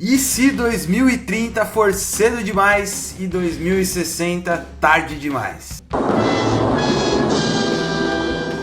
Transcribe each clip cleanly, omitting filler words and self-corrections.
E se 2030 for cedo demais e 2060 tarde demais?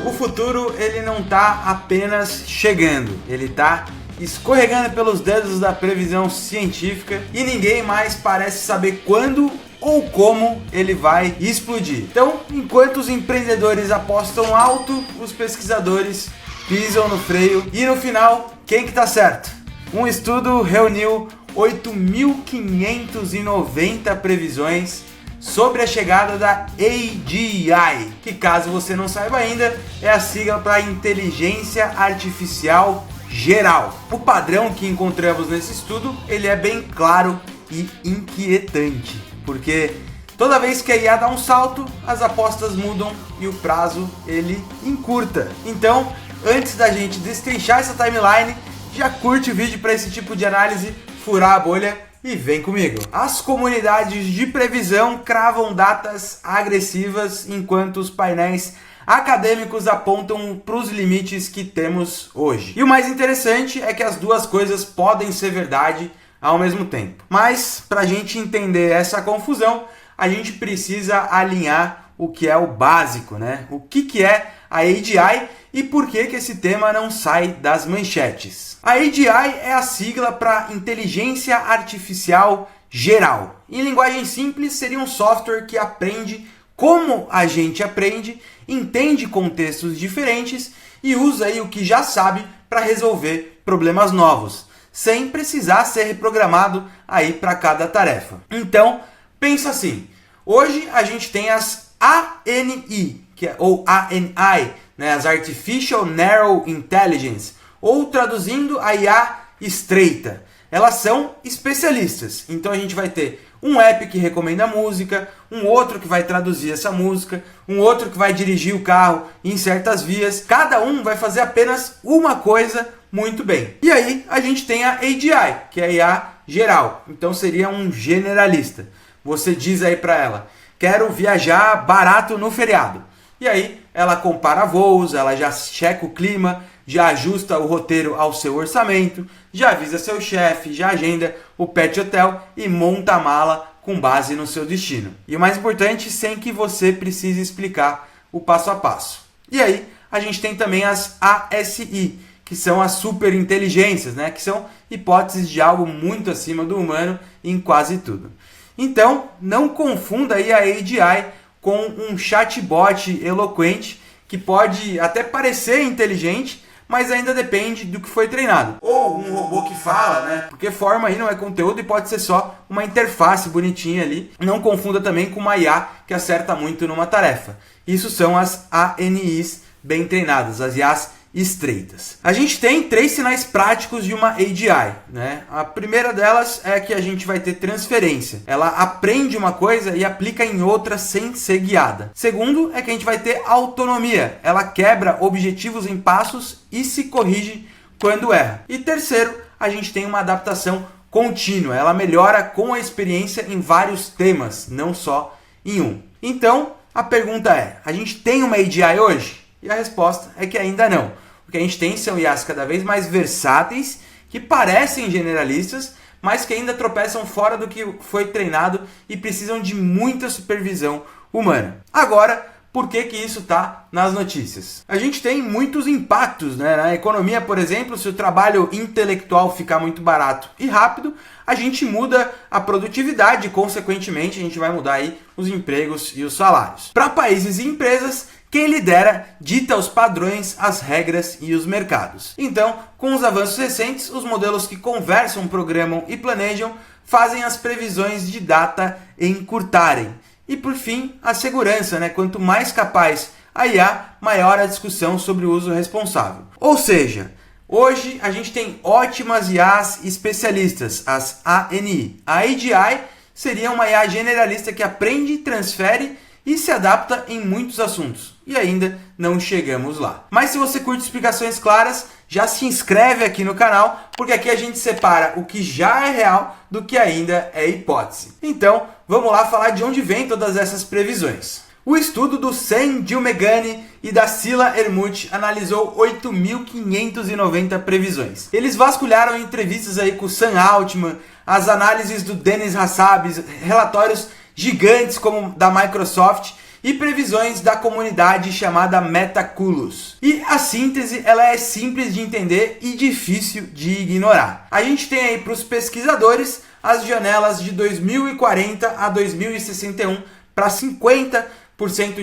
O futuro ele não está apenas chegando, ele está escorregando pelos dedos da previsão científica e ninguém mais parece saber quando ou como ele vai explodir. Então, enquanto os empreendedores apostam alto, os pesquisadores pisam no freio e no final, quem que tá certo? Um estudo reuniu 8.590 previsões sobre a chegada da AGI, que caso você não saiba ainda, é a sigla para Inteligência Artificial Geral. O padrão que encontramos nesse estudo, ele é bem claro e inquietante, porque toda vez que a IA dá um salto, as apostas mudam e o prazo ele encurta. Então, antes da gente destrinchar essa timeline, já curte o vídeo para esse tipo de análise furar a bolha e vem comigo. As comunidades de previsão cravam datas agressivas enquanto os painéis acadêmicos apontam para os limites que temos hoje. E o mais interessante é que as duas coisas podem ser verdade ao mesmo tempo. Mas para a gente entender essa confusão, a gente precisa alinhar o que é o básico, né? O que é a AGI e por que esse tema não sai das manchetes. A AGI é a sigla para Inteligência Artificial Geral. Em linguagem simples, seria um software que aprende como a gente aprende, entende contextos diferentes e usa aí o que já sabe para resolver problemas novos, sem precisar ser reprogramado aí para cada tarefa. Então, pensa assim, hoje a gente tem as ANI, ou ANI, né, as Artificial Narrow Intelligence, ou traduzindo a IA estreita. Elas são especialistas, então a gente vai ter um app que recomenda música, um outro que vai traduzir essa música, um outro que vai dirigir o carro em certas vias. Cada um vai fazer apenas uma coisa muito bem. E aí a gente tem a AGI, que é a IA geral, então seria um generalista. Você diz aí para ela, quero viajar barato no feriado. E aí ela compara voos, ela já checa o clima, já ajusta o roteiro ao seu orçamento, já avisa seu chefe, já agenda o pet hotel e monta a mala com base no seu destino. E o mais importante, sem que você precise explicar o passo a passo. E aí a gente tem também as ASI, que são as superinteligências, né? Que são hipóteses de algo muito acima do humano em quase tudo. Então, não confunda aí a AGI com um chatbot eloquente que pode até parecer inteligente, mas ainda depende do que foi treinado. Ou um robô que fala, né? Porque forma aí não é conteúdo e pode ser só uma interface bonitinha ali. Não confunda também com uma IA que acerta muito numa tarefa. Isso são as ANIs bem treinadas, as IAs estreitas. A gente tem 3 sinais práticos de uma AGI, né? A primeira delas é que a gente vai ter transferência. Ela aprende uma coisa e aplica em outra sem ser guiada. Segundo é que a gente vai ter autonomia. Ela quebra objetivos em passos e se corrige quando erra. E terceiro, a gente tem uma adaptação contínua. Ela melhora com a experiência em vários temas, não só em um. Então, a pergunta é, a gente tem uma AGI hoje? E a resposta é que ainda não. O que a gente tem são IAs cada vez mais versáteis, que parecem generalistas, mas que ainda tropeçam fora do que foi treinado e precisam de muita supervisão humana. Agora, por que isso está nas notícias? A gente tem muitos impactos, né? Na economia, por exemplo, se o trabalho intelectual ficar muito barato e rápido, a gente muda a produtividade e, consequentemente, a gente vai mudar aí os empregos e os salários. Para países e empresas, quem lidera dita os padrões, as regras e os mercados. Então, com os avanços recentes, os modelos que conversam, programam e planejam fazem as previsões de data encurtarem. E por fim, a segurança, né? Quanto mais capaz a IA, maior a discussão sobre o uso responsável. Ou seja, hoje a gente tem ótimas IAs especialistas, as ANI. A AGI seria uma IA generalista que aprende, transfere e se adapta em muitos assuntos. E ainda não chegamos lá. Mas se você curte explicações claras, já se inscreve aqui no canal, porque aqui a gente separa o que já é real do que ainda é hipótese. Então, vamos lá falar de onde vêm todas essas previsões. O estudo do Sam Gilmegani e da Sila Ermut analisou 8.590 previsões. Eles vasculharam entrevistas aí com o Sam Altman, as análises do Dennis Hassab, relatórios gigantes como da Microsoft e previsões da comunidade chamada Metaculus. E a síntese ela é simples de entender e difícil de ignorar. A gente tem aí para os pesquisadores as janelas de 2040 a 2061 para 50%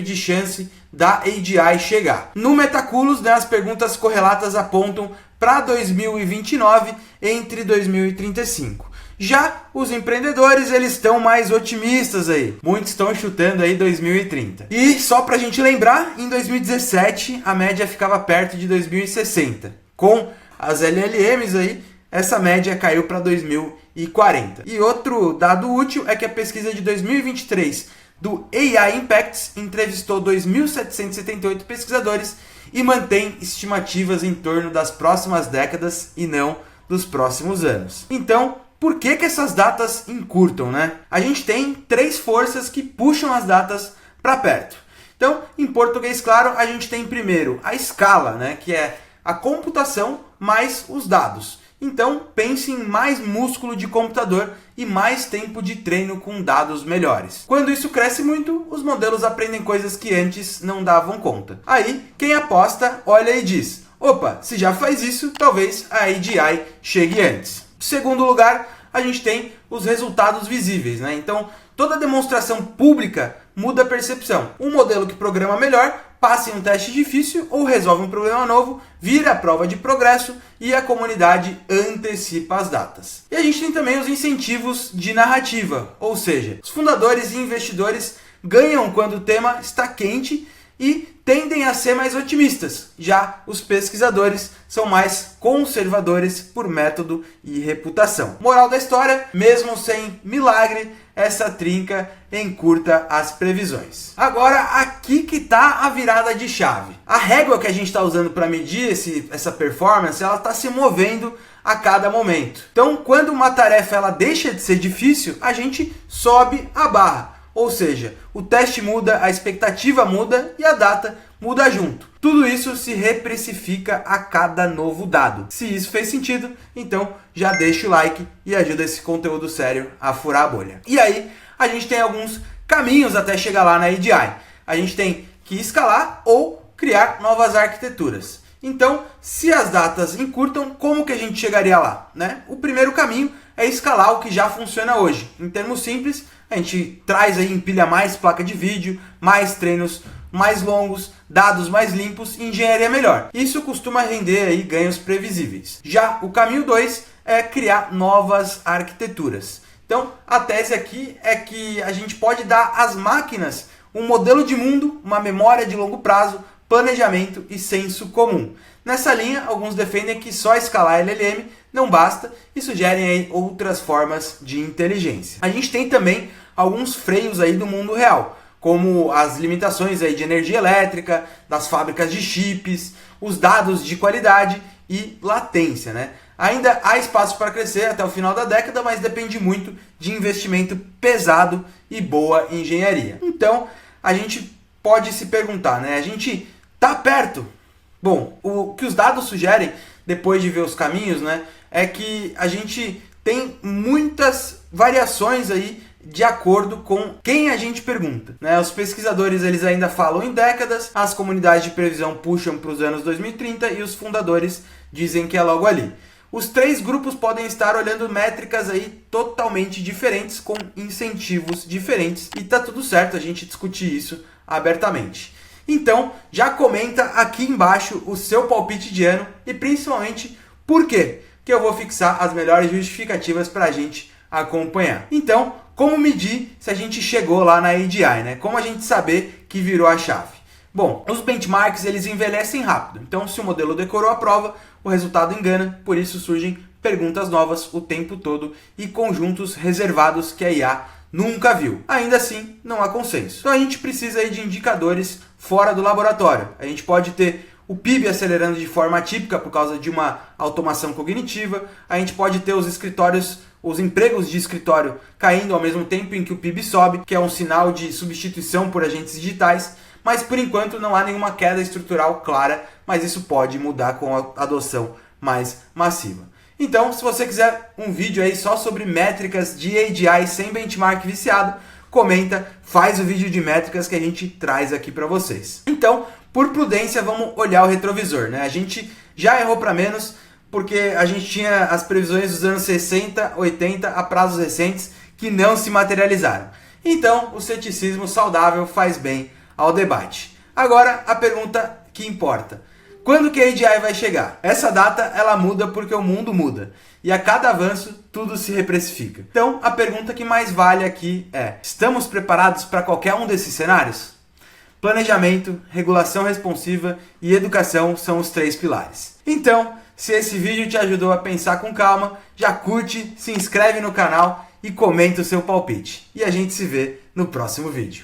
de chance da AGI chegar. No Metaculus, né, as perguntas correlatas apontam para 2029 entre 2035. Já os empreendedores, eles estão mais otimistas aí. Muitos estão chutando aí 2030. E só pra gente lembrar, em 2017 a média ficava perto de 2060. Com as LLMs aí, essa média caiu para 2040. E outro dado útil é que a pesquisa de 2023 do AI Impacts entrevistou 2.778 pesquisadores e mantém estimativas em torno das próximas décadas e não dos próximos anos. Então, por que essas datas encurtam, né? A gente tem 3 forças que puxam as datas para perto. Então, em português claro, a gente tem primeiro a escala, né? Que é a computação mais os dados. Então, pense em mais músculo de computador e mais tempo de treino com dados melhores. Quando isso cresce muito, os modelos aprendem coisas que antes não davam conta. Aí, quem aposta, olha e diz: opa, se já faz isso, talvez a AGI chegue antes. Em segundo lugar, a gente tem os resultados visíveis, né? Então, toda demonstração pública muda a percepção. Um modelo que programa melhor passa em um teste difícil ou resolve um problema novo, vira a prova de progresso e a comunidade antecipa as datas. E a gente tem também os incentivos de narrativa, ou seja, os fundadores e investidores ganham quando o tema está quente e tendem a ser mais otimistas. Já os pesquisadores são mais conservadores por método e reputação. Moral da história, mesmo sem milagre, essa trinca encurta as previsões. Agora, aqui que está a virada de chave. A régua que a gente está usando para medir essa performance, ela está se movendo a cada momento. Então, quando uma tarefa ela deixa de ser difícil, a gente sobe a barra. Ou seja, o teste muda, a expectativa muda e a data muda junto. Tudo isso se reprecifica a cada novo dado. Se isso fez sentido, então já deixa o like e ajuda esse conteúdo sério a furar a bolha. E aí, a gente tem alguns caminhos até chegar lá na AGI. A gente tem que escalar ou criar novas arquiteturas. Então, se as datas encurtam, como que a gente chegaria lá, né? O primeiro caminho é escalar o que já funciona hoje. Em termos simples, a gente traz aí, empilha mais placa de vídeo, mais treinos mais longos, dados mais limpos e engenharia melhor. Isso costuma render aí ganhos previsíveis. Já o caminho 2 é criar novas arquiteturas. Então, a tese aqui é que a gente pode dar às máquinas um modelo de mundo, uma memória de longo prazo, planejamento e senso comum. Nessa linha, alguns defendem que só escalar LLM não basta e sugerem aí outras formas de inteligência. A gente tem também alguns freios aí do mundo real, como as limitações aí de energia elétrica, das fábricas de chips, os dados de qualidade e latência, né? Ainda há espaço para crescer até o final da década, mas depende muito de investimento pesado e boa engenharia. Então, a gente pode se perguntar, né? A gente tá perto? Bom, o que os dados sugerem, depois de ver os caminhos, né, é que a gente tem muitas variações aí de acordo com quem a gente pergunta, né? Os pesquisadores eles ainda falam em décadas, as comunidades de previsão puxam para os anos 2030 e os fundadores dizem que é logo ali. Os 3 grupos podem estar olhando métricas aí totalmente diferentes, com incentivos diferentes, e tá tudo certo a gente discutir isso abertamente. Então, já comenta aqui embaixo o seu palpite de ano e principalmente por quê, que eu vou fixar as melhores justificativas para a gente acompanhar. Então, como medir se a gente chegou lá na AGI, né? Como a gente saber que virou a chave? Bom, os benchmarks eles envelhecem rápido, então se o modelo decorou a prova, o resultado engana, por isso surgem perguntas novas o tempo todo e conjuntos reservados que a IA nunca viu. Ainda assim, não há consenso. Então a gente precisa aí de indicadores fora do laboratório. A gente pode ter o PIB acelerando de forma atípica por causa de uma automação cognitiva, a gente pode ter os escritórios os empregos de escritório caindo ao mesmo tempo em que o PIB sobe, que é um sinal de substituição por agentes digitais, mas por enquanto não há nenhuma queda estrutural clara, mas isso pode mudar com a adoção mais massiva. Então, se você quiser um vídeo aí só sobre métricas de AGI sem benchmark viciado, comenta, faz o vídeo de métricas que a gente traz aqui para vocês. Então, por prudência, vamos olhar o retrovisor, né? A gente já errou para menos, porque a gente tinha as previsões dos anos 60, 80 a prazos recentes que não se materializaram. Então, o ceticismo saudável faz bem ao debate. Agora, a pergunta que importa. Quando que a AGI vai chegar? Essa data ela muda porque o mundo muda. E a cada avanço, tudo se reprecifica. Então, a pergunta que mais vale aqui é: estamos preparados para qualquer um desses cenários? Planejamento, regulação responsiva e educação são os 3 pilares. Então, se esse vídeo te ajudou a pensar com calma, já curte, se inscreve no canal e comenta o seu palpite. E a gente se vê no próximo vídeo.